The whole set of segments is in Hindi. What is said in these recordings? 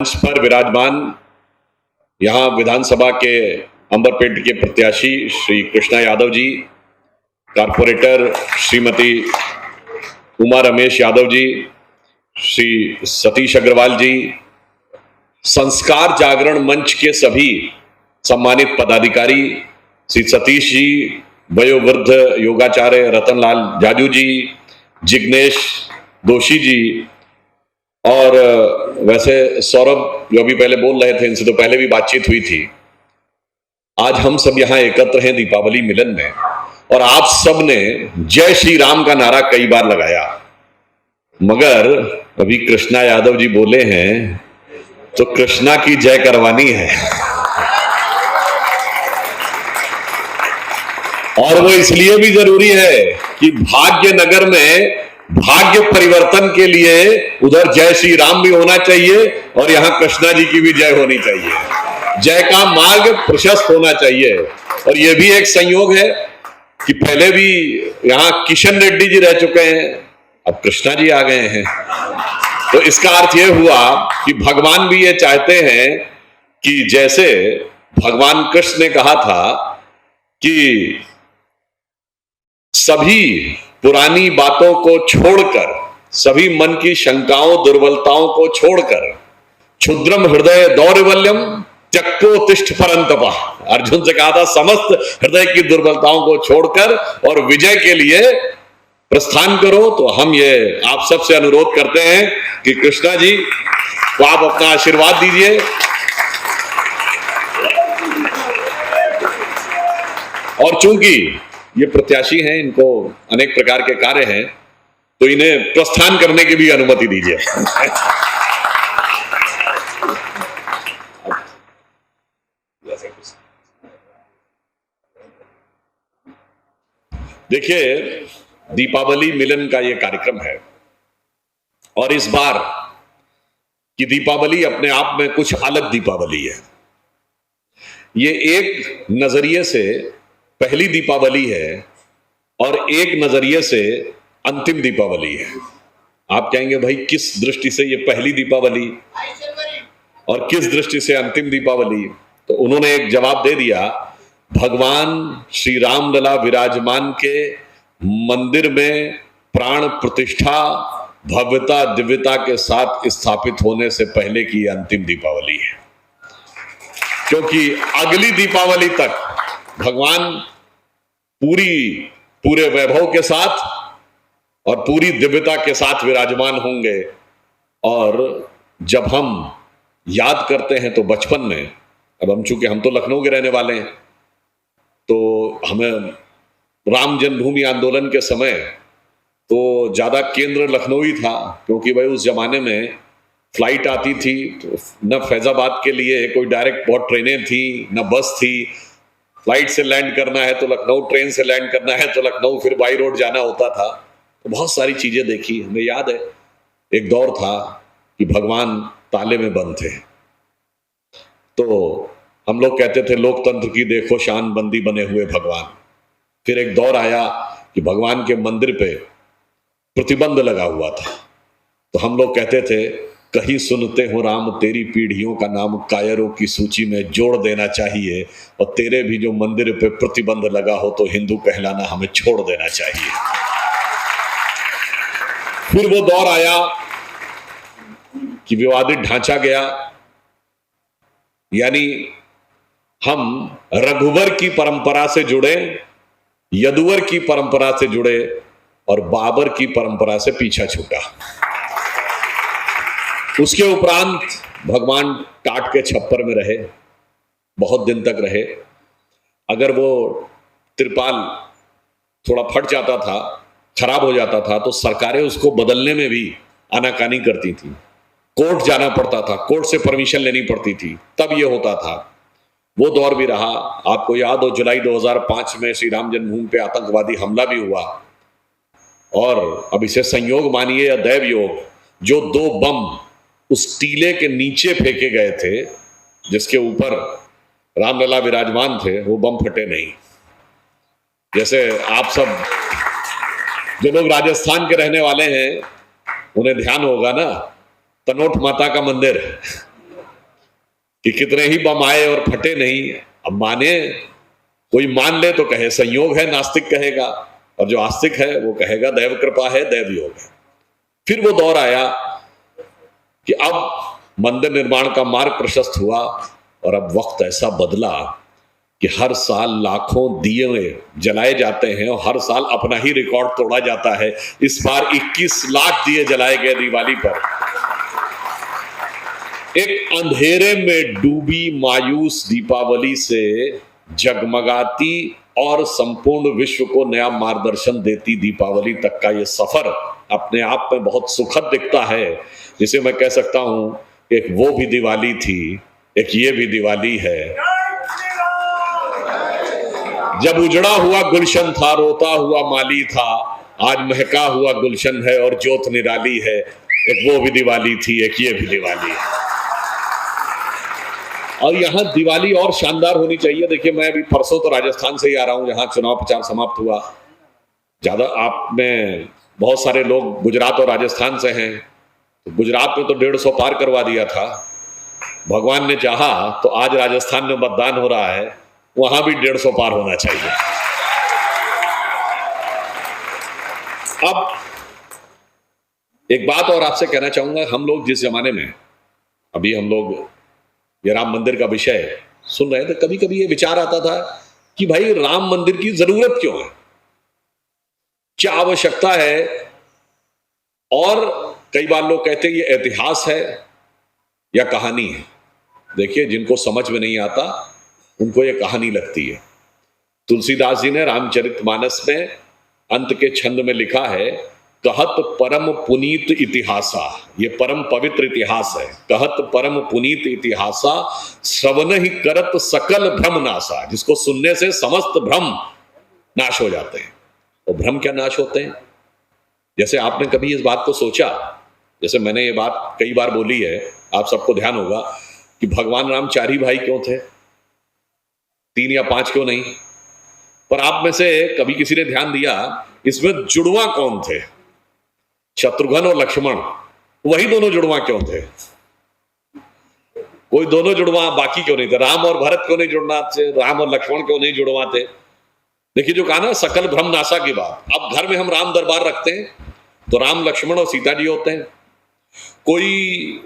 मंच पर विराजमान यहाँ विधानसभा के अंबरपेट के प्रत्याशी श्री कृष्णा यादव जी, कारपोरेटर श्रीमती उमा रमेश यादव जी, श्री सतीश अग्रवाल जी, संस्कार जागरण मंच के सभी सम्मानित पदाधिकारी, श्री सतीश जी, वयोवृद्ध योगाचार्य रतनलाल जाजू जी, जिग्नेश दोषी जी, और वैसे सौरभ जो अभी पहले बोल रहे थे, इनसे तो पहले भी बातचीत हुई थी। आज हम सब यहाँ एकत्र हैं दीपावली मिलन में, और आप सब ने जय श्री राम का नारा कई बार लगाया, मगर अभी कृष्णा यादव जी बोले हैं तो कृष्णा की जय करवानी है। और वो इसलिए भी जरूरी है कि भाग्य नगर में भाग्य परिवर्तन के लिए उधर जय श्री राम भी होना चाहिए और यहां कृष्णा जी की भी जय होनी चाहिए। जय का मार्ग प्रशस्त होना चाहिए। और यह भी एक संयोग है कि पहले भी यहां किशन रेड्डी जी रह चुके हैं, अब कृष्णा जी आ गए हैं। तो इसका अर्थ यह हुआ कि भगवान भी ये चाहते हैं कि जैसे भगवान कृष्ण ने कहा था कि सभी पुरानी बातों को छोड़कर, सभी मन की शंकाओं दुर्बलताओं को छोड़कर, क्षुद्रम हृदय दौर्बल्यम त्यक्तो तिष्ठ परंतपा, अर्जुन से कहा था समस्त हृदय की दुर्बलताओं को छोड़कर और विजय के लिए प्रस्थान करो। तो हम ये आप सबसे अनुरोध करते हैं कि कृष्णा जी को आप अपना आशीर्वाद दीजिए। और चूंकि ये प्रत्याशी हैं, इनको अनेक प्रकार के कार्य हैं, तो इन्हें प्रस्थान करने की भी अनुमति दीजिए। देखिए, दीपावली मिलन का ये कार्यक्रम है, और इस बार की दीपावली अपने आप में कुछ अलग दीपावली है। ये एक नजरिए से पहली दीपावली है और एक नजरिए से अंतिम दीपावली है। आप कहेंगे भाई किस दृष्टि से ये पहली दीपावली और किस दृष्टि से अंतिम दीपावली? तो उन्होंने एक जवाब दे दिया, भगवान श्री राम लला विराजमान के मंदिर में प्राण प्रतिष्ठा भव्यता दिव्यता के साथ स्थापित होने से पहले की अंतिम दीपावली है, क्योंकि अगली दीपावली तक भगवान पूरे वैभव के साथ और पूरी दिव्यता के साथ विराजमान होंगे। और जब हम याद करते हैं तो बचपन में, अब हम चूंकि हम तो लखनऊ के रहने वाले हैं, तो हमें राम जन्मभूमि आंदोलन के समय तो ज्यादा केंद्र लखनऊ ही था, क्योंकि भाई उस जमाने में फ्लाइट आती थी तो न फैजाबाद के लिए कोई डायरेक्ट बहुत ट्रेनें थी, न बस थी। फ्लाइट से लैंड करना है तो लखनऊ, ट्रेन से लैंड करना है तो लखनऊ, फिर बाई रोड जाना होता था। तो बहुत सारी चीजें देखी। हमें याद है एक दौर था कि भगवान ताले में बंद थे, तो हम लोग कहते थे लोकतंत्र की देखो शान, बंदी बने हुए भगवान। फिर एक दौर आया कि भगवान के मंदिर पे प्रतिबंध लगा हुआ था, तो हम लोग कहते थे कहीं सुनते हो राम तेरी पीढ़ियों का नाम कायरों की सूची में जोड़ देना चाहिए, और तेरे भी जो मंदिर पे प्रतिबंध लगा हो तो हिंदू कहलाना हमें छोड़ देना चाहिए। फिर वो दौर आया कि विवादित ढांचा गया, यानी हम रघुवर की परंपरा से जुड़े, यदुवर की परंपरा से जुड़े और बाबर की परंपरा से पीछा छूटा। उसके उपरांत भगवान टाट के छप्पर में रहे, बहुत दिन तक रहे। अगर वो त्रिपाल थोड़ा फट जाता था, खराब हो जाता था, तो सरकारें उसको बदलने में भी आनाकानी करती थी। कोर्ट जाना पड़ता था, कोर्ट से परमिशन लेनी पड़ती थी, तब ये होता था। वो दौर भी रहा। आपको याद हो जुलाई 2005 में श्री राम जन्मभूमि पे आतंकवादी हमला भी हुआ, और अब इसे संयोग मानिए या दैव योग, जो 2 बम उस टीले के नीचे फेंके गए थे जिसके ऊपर रामलला विराजमान थे, वो बम फटे नहीं। जैसे आप सब जो लोग राजस्थान के रहने वाले हैं उन्हें ध्यान होगा ना, तनोट माता का मंदिर, कि कितने ही बम आए और फटे नहीं। अब माने, कोई मान ले तो कहे संयोग है, नास्तिक कहेगा, और जो आस्तिक है वो कहेगा दैव कृपा है, दैव योग है। फिर वो दौर आया कि अब मंदिर निर्माण का मार्ग प्रशस्त हुआ और अब वक्त ऐसा बदला कि हर साल लाखों दिए जलाए जाते हैं और हर साल अपना ही रिकॉर्ड तोड़ा जाता है। इस बार 21 लाख दिए जलाए गए दिवाली पर। एक अंधेरे में डूबी मायूस दीपावली से जगमगाती और संपूर्ण विश्व को नया मार्गदर्शन देती दीपावली तक का ये सफर अपने आप में बहुत सुखद दिखता है, जिसे मैं कह सकता हूं एक वो भी दिवाली थी, एक ये भी दिवाली है। जब उजड़ा हुआ गुलशन था, रोता हुआ माली था, आज महका हुआ गुलशन है और ज्योत निराली है। एक वो भी दिवाली थी, एक ये भी दिवाली है। और यहां दिवाली और शानदार होनी चाहिए। देखिए, मैं अभी परसों तो राजस्थान से ही आ रहा हूं, जहां चुनाव प्रचार समाप्त हुआ। ज्यादा आप में बहुत सारे लोग गुजरात और राजस्थान से हैं, तो गुजरात में तो 150 पार करवा दिया था। भगवान ने चाहा तो आज राजस्थान में मतदान हो रहा है, वहां भी 150 पार होना चाहिए। अब एक बात और आपसे कहना चाहूंगा, हम लोग जिस जमाने में अभी हम लोग ये राम मंदिर का विषय सुन रहे थे, कभी कभी ये विचार आता था कि भाई राम मंदिर की जरूरत क्यों है, क्या आवश्यकता है। और कई बार लोग कहते हैं ये इतिहास है या कहानी है। देखिए, जिनको समझ में नहीं आता उनको ये कहानी लगती है। तुलसीदास जी ने रामचरितमानस में अंत के छंद में लिखा है, कहत परम पुनीत इतिहासा। ये परम पवित्र इतिहास है। कहत परम पुनीत इतिहासा, श्रवण ही करत सकल भ्रम नासा। जिसको सुनने से समस्त भ्रम नाश हो जाते हैं। और भ्रम क्या नाश होते हैं? जैसे आपने कभी इस बात को सोचा, जैसे मैंने ये बात कई बार बोली है, आप सबको ध्यान होगा कि भगवान राम 4 ही भाई क्यों थे, 3 या 5 क्यों नहीं? पर आप में से कभी किसी ने ध्यान दिया इसमें जुड़वा कौन थे? शत्रुघ्न और लक्ष्मण, वही दोनों जुड़वा क्यों थे? कोई दोनों जुड़वा बाकी क्यों नहीं थे? राम और भरत क्यों नहीं जुड़ना थे? राम और लक्ष्मण क्यों नहीं जुड़वा थे? देखिए, जो कहा ना सकल भ्रम नाशा की बात। अब घर में हम राम दरबार रखते हैं तो राम लक्ष्मण और सीता जी होते हैं। कोई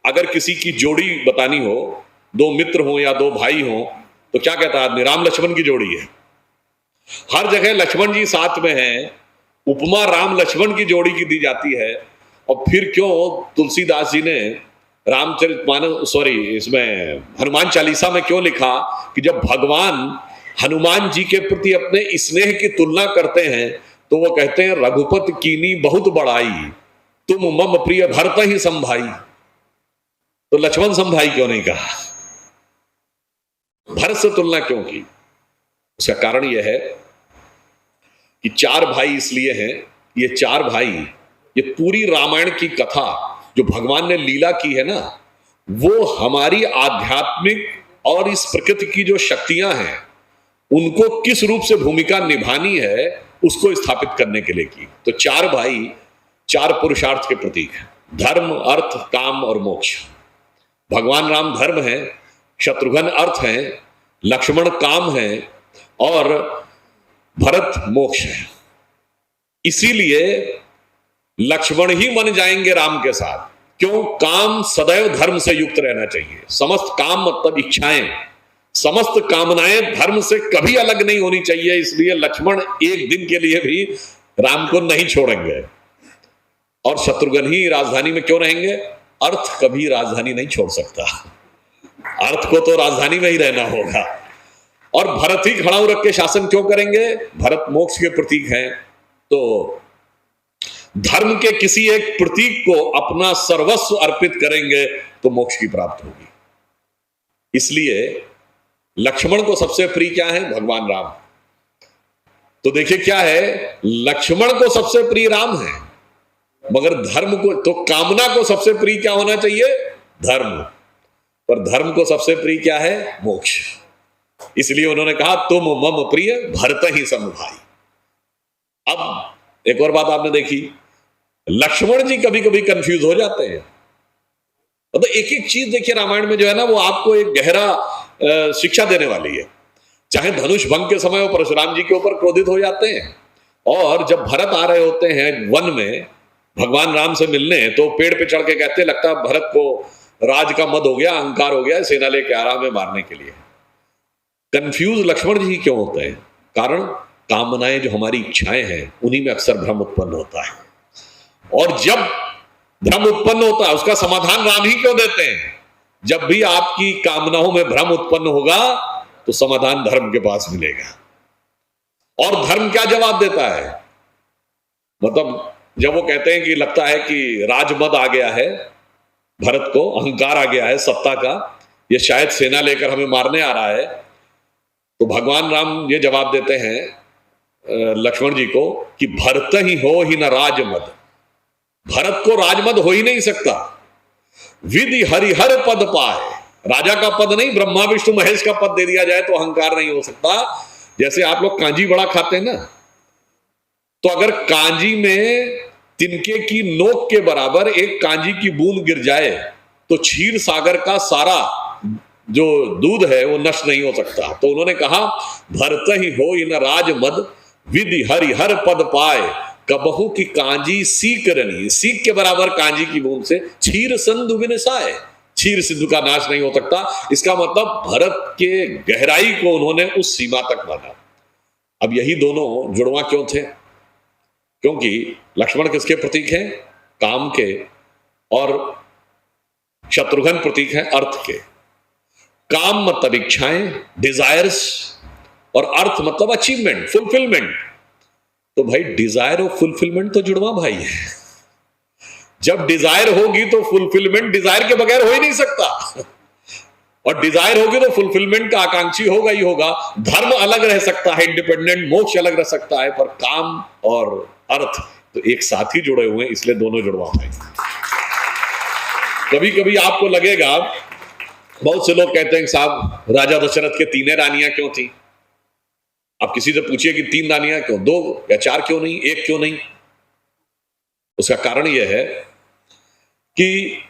अगर किसी की जोड़ी बतानी हो, 2 मित्र हो या 2 भाई हो, तो क्या कहता है आदमी? राम लक्ष्मण की जोड़ी है। हर जगह लक्ष्मण जी साथ में हैं, उपमा राम लक्ष्मण की जोड़ी की दी जाती है। और फिर क्यों तुलसीदास जी ने इसमें हनुमान चालीसा में क्यों लिखा कि जब भगवान हनुमान जी के प्रति अपने स्नेह की तुलना करते हैं तो वो कहते हैं, रघुपति कीनी बहुत बड़ाई, तुम मम प्रिय भरत ही संभाई। तो लक्ष्मण संभाई क्यों नहीं कहा? भरत से तुलना क्यों की? उसका कारण यह है कि 4 भाई इसलिए हैं, ये 4 भाई, ये पूरी रामायण की कथा जो भगवान ने लीला की है ना, वो हमारी आध्यात्मिक और इस प्रकृति की जो शक्तियां हैं उनको किस रूप से भूमिका निभानी है उसको स्थापित करने के लिए की। तो 4 भाई 4 पुरुषार्थ के प्रतीक हैं, धर्म, अर्थ, काम और मोक्ष। भगवान राम धर्म है, शत्रुघ्न अर्थ है, लक्ष्मण काम है और भरत मोक्ष है। इसीलिए लक्ष्मण ही बन जाएंगे राम के साथ। क्यों? काम सदैव धर्म से युक्त रहना चाहिए। समस्त काम मतलब इच्छाएं, समस्त कामनाएं धर्म से कभी अलग नहीं होनी चाहिए। इसलिए लक्ष्मण एक दिन के लिए भी राम को नहीं छोड़ेंगे। और शत्रुघ्न ही राजधानी में क्यों रहेंगे? अर्थ कभी राजधानी नहीं छोड़ सकता, अर्थ को तो राजधानी में ही रहना होगा। और भरत ही खड़ाऊ रख के शासन क्यों करेंगे? भरत मोक्ष के प्रतीक हैं। तो धर्म के किसी एक प्रतीक को अपना सर्वस्व अर्पित करेंगे तो मोक्ष की प्राप्ति होगी। इसलिए लक्ष्मण को सबसे प्रिय क्या है? भगवान राम। तो देखिए क्या है, लक्ष्मण को सबसे प्रिय राम है, मगर धर्म को तो कामना को सबसे प्रिय क्या होना चाहिए? धर्म। पर धर्म को सबसे प्रिय क्या है? मोक्ष। इसलिए उन्होंने कहा तुम मम प्रिय भरत ही सम भाई। अब एक और बात आपने देखी, लक्ष्मण जी कभी कभी कंफ्यूज हो जाते हैं। मतलब एक एक चीज देखिए रामायण में जो है ना, वो आपको एक गहरा शिक्षा देने वाली है। चाहे धनुष भंग के समय वो परशुराम जी के ऊपर क्रोधित हो जाते हैं, और जब भरत आ रहे होते हैं वन में भगवान राम से मिलने, तो पेड़ पे चढ़ के कहते हैं लगता है भरत को राज का मद हो गया, अहंकार हो गया, सेना लेके आ रहा है मारने के लिए। कंफ्यूज लक्ष्मण जी क्यों होते हैं? कारण कामनाएं जो हमारी इच्छाएं हैं उन्हीं में अक्सर भ्रम उत्पन्न होता है, और जब भ्रम उत्पन्न होता है उसका समाधान राम ही क्यों देते हैं? जब भी आपकी कामनाओं में भ्रम उत्पन्न होगा तो समाधान धर्म के पास मिलेगा। और धर्म क्या जवाब देता है? मतलब जब वो कहते हैं कि लगता है कि राजमद आ गया है, भरत को अहंकार आ गया है सत्ता का, ये शायद सेना लेकर हमें मारने आ रहा है, तो भगवान राम ये जवाब देते हैं लक्ष्मण जी को कि भरत ही हो ही न राजमद। भरत को राजमद हो ही नहीं सकता। विधि हरिहर पद पाए, राजा का पद नहीं, ब्रह्मा विष्णु महेश का पद दे दिया जाए तो अहंकार नहीं हो सकता। जैसे आप लोग कांजी बड़ा खाते हैं ना, तो अगर कांजी में तिनके की नोक के बराबर एक कांजी की बूंद गिर जाए तो क्षीर सागर का सारा जो दूध है वो नष्ट नहीं हो सकता। तो उन्होंने कहा भरत ही हो इन राजमद, विधि हरिहर पद पाए, कबहू की कांजी सीक रनी, सीक के बराबर कांजी की बूंद से क्षीर सिंधु विनसाए, क्षीर सिंधु का नाश नहीं हो सकता। इसका मतलब भरत के गहराई को उन्होंने उस सीमा तक माना। अब यही दोनों जुड़वा क्यों थे? क्योंकि लक्ष्मण किसके प्रतीक हैं? काम के, और शत्रुघ्न प्रतीक हैं अर्थ के। काम मतलब इच्छाएं, डिजायर्स, और अर्थ मतलब अचीवमेंट, फुलफिलमेंट। तो भाई डिजायर और फुलफिलमेंट तो जुड़वा भाई है। जब डिजायर होगी तो फुलफिलमेंट डिजायर के बगैर हो ही नहीं सकता, और डिजायर होगी तो फुलफिलमेंट का आकांक्षी होगा ही होगा। धर्म अलग रह सकता है, इंडिपेंडेंट, मोक्ष अलग रह सकता है, पर काम और अर्थ तो एक साथ ही जुड़े हुए हैं, इसलिए दोनों जुड़वा भाई। कभी कभी आपको लगेगा, बहुत से लोग कहते हैं साहब राजा दशरथ के तीन रानियां क्यों थी? आप किसी से पूछिए कि तीन रानियां क्यों, दो या चार क्यों नहीं, एक क्यों नहीं? उसका कारण यह है कि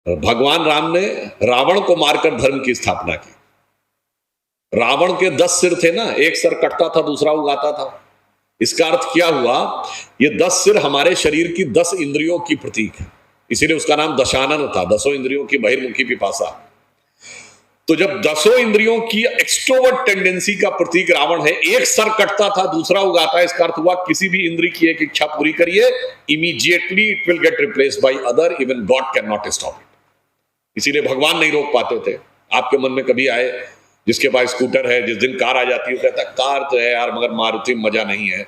भगवान राम ने रावण को मारकर धर्म की स्थापना की। रावण के 10 सिर थे ना, एक सिर कटता था दूसरा उगाता था। इसका अर्थ क्या हुआ? ये 10 सिर हमारे शरीर की 10 इंद्रियों की प्रतीक है, इसीलिए उसका नाम दशानन था, 10 इंद्रियों की बहिर्मुखी पिपासा। तो जब 10 इंद्रियों की एक्सट्रोवर्ट टेंडेंसी का प्रतीक रावण है, एक सर कटता था दूसरा उगाता है, इसका अर्थ हुआ किसी भी इंद्री की एक इच्छा पूरी करिए, immediately it will get replaced by other, even God can not stop it. इसीलिए भगवान नहीं रोक पाते थे। आपके मन में कभी आए, जिसके पास स्कूटर है, जिस दिन कार आ जाती है कहता है कार तो है यार मगर मारुति में मजा नहीं है।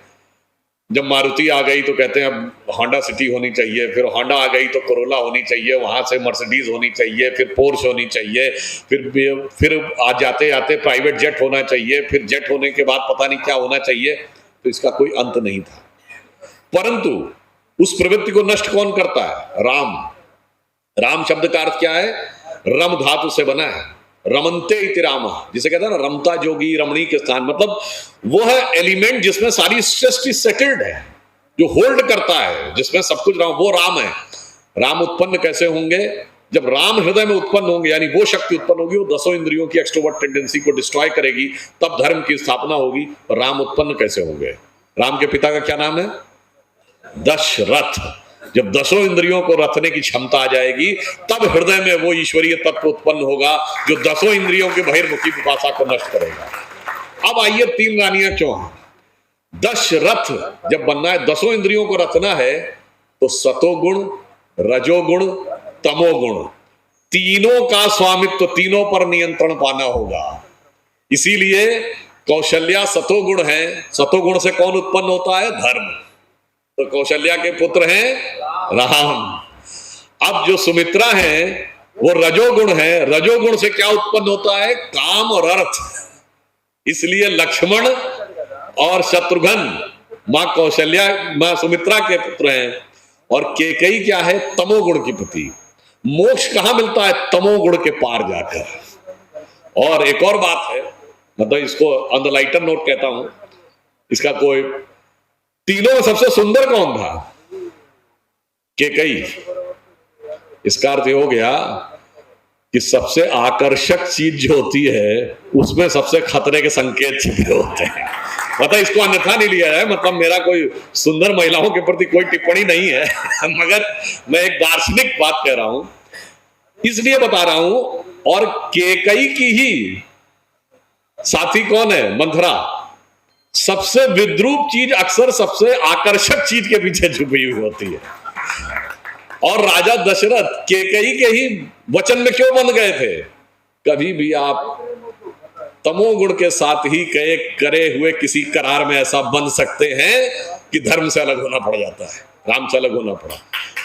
जब मारुति आ गई तो कहते हैं अब होंडा सिटी होनी चाहिए, फिर होंडा आ गई तो कोरोला होनी चाहिए, वहां से मर्सिडीज होनी चाहिए, फिर पोर्श होनी चाहिए, फिर आज जाते जाते प्राइवेट जेट होना चाहिए, फिर जेट होने के बाद पता नहीं क्या होना चाहिए। तो इसका कोई अंत नहीं था। परंतु उस प्रवृत्ति को नष्ट कौन करता है? राम। राम शब्द का अर्थ क्या है? रम धातु से बना है, रमनते इति राम, जिसे कहते हैं ना रमता जोगी रमणी के स्थान, मतलब वो है एलिमेंट जिसमें सारी सृष्टि सेटल्ड है, जो होल्ड करता है, जिसमें सब कुछ राम, वो राम है। राम उत्पन्न कैसे होंगे? जब राम हृदय में उत्पन्न होंगे, यानी वो शक्ति उत्पन्न होगी, वो 10 इंद्रियों की एक्सट्रोवर्ट टेंडेंसी को डिस्ट्रॉय करेगी, तब धर्म की स्थापना होगी। राम उत्पन्न कैसे होंगे? राम के पिता का क्या नाम है? दशरथ। जब 10 इंद्रियों को रखने की क्षमता आ जाएगी, तब हृदय में वो ईश्वरीय तत्व उत्पन्न होगा जो 10 इंद्रियों के बहिर्मुखी पिपासा को नष्ट करेगा। अब आइए तीन रानियां क्यों हैं? दशरथ जब बनना है, 10 इंद्रियों को रखना है, तो सतोगुण, रजोगुण, तमोगुण, तीनों का स्वामित्व, तीनों पर नियंत्रण पाना होगा। इसीलिए कौशल्या सतोगुण है। सतोगुण से कौन उत्पन्न होता है? धर्म। तो कौशल्या के पुत्र हैं राम। अब जो सुमित्रा है वो रजोगुण है। रजोगुण से क्या उत्पन्न होता है? काम और अर्थ। इसलिए लक्ष्मण और शत्रुघ्न मां कौशल्या, मां सुमित्रा के पुत्र हैं। और केकई क्या है? तमोगुण की प्रतीक। मोक्ष कहां मिलता है? तमोगुण के पार जाकर। और एक और बात है, मतलब इसको ऑन द लाइटर नोट कहता हूं, इसका कोई, तीनों में सबसे सुंदर कौन था? केकई। इसका अर्थ ये हो गया कि सबसे आकर्षक चीज जो होती है उसमें सबसे खतरे के संकेत छिपे होते हैं। मतलब इसको अन्यथा नहीं लिया है, मतलब मेरा कोई सुंदर महिलाओं के प्रति कोई टिप्पणी नहीं है मगर मैं एक दार्शनिक बात कह रहा हूं, इसलिए बता रहा हूं। और केकई की ही साथी कौन है? मंथरा। सबसे विद्रूप चीज अक्सर सबसे आकर्षक चीज के पीछे छुपी हुई होती है। और राजा दशरथ केकई के ही वचन में क्यों बंध गए थे? कभी भी आप तमोगुण के साथ ही करे हुए किसी करार में ऐसा बन सकते हैं कि धर्म से अलग होना पड़ जाता है, राम से अलग होना पड़ा।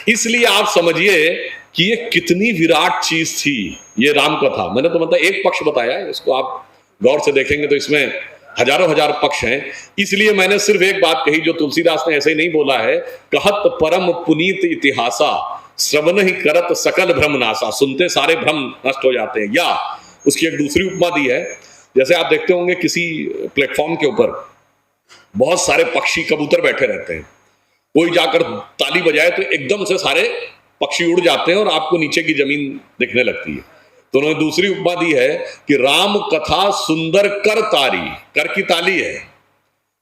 इसलिए आप समझिए कि ये कितनी विराट चीज थी ये राम कथा। मैंने तो मतलब एक पक्ष बताया है, इसको आप गौर से देखेंगे तो इसमें हजारों हजार पक्ष हैं। इसलिए मैंने सिर्फ एक बात कही जो तुलसीदास ने ऐसे ही नहीं बोला है, कहत परम पुनीत इतिहासा श्रवण ही करत सकल भ्रम नासा। सुनते सारे भ्रम नष्ट हो जाते हैं। या उसकी एक दूसरी उपमा दी है, जैसे आप देखते होंगे किसी प्लेटफॉर्म के ऊपर बहुत सारे पक्षी कबूतर बैठे रहते हैं, कोई जाकर ताली बजाए तो एकदम से सारे पक्षी उड़ जाते हैं और आपको नीचे की जमीन दिखने लगती है। तो उन्होंने दूसरी उपमा दी है कि राम कथा सुंदर कर तारी, कर की ताली है,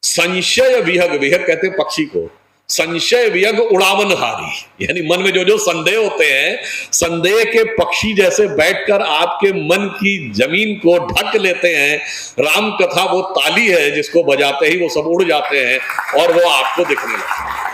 संशय विहग, विहग कहते हैं पक्षी को, संशय विहग उड़ावन हारी, यानी मन में जो जो संदेह होते हैं, संदेह के पक्षी जैसे बैठकर आपके मन की जमीन को ढक लेते हैं। राम कथा वो ताली है जिसको बजाते ही वो सब उड़ जाते हैं और वो आपको दिखने लगते हैं।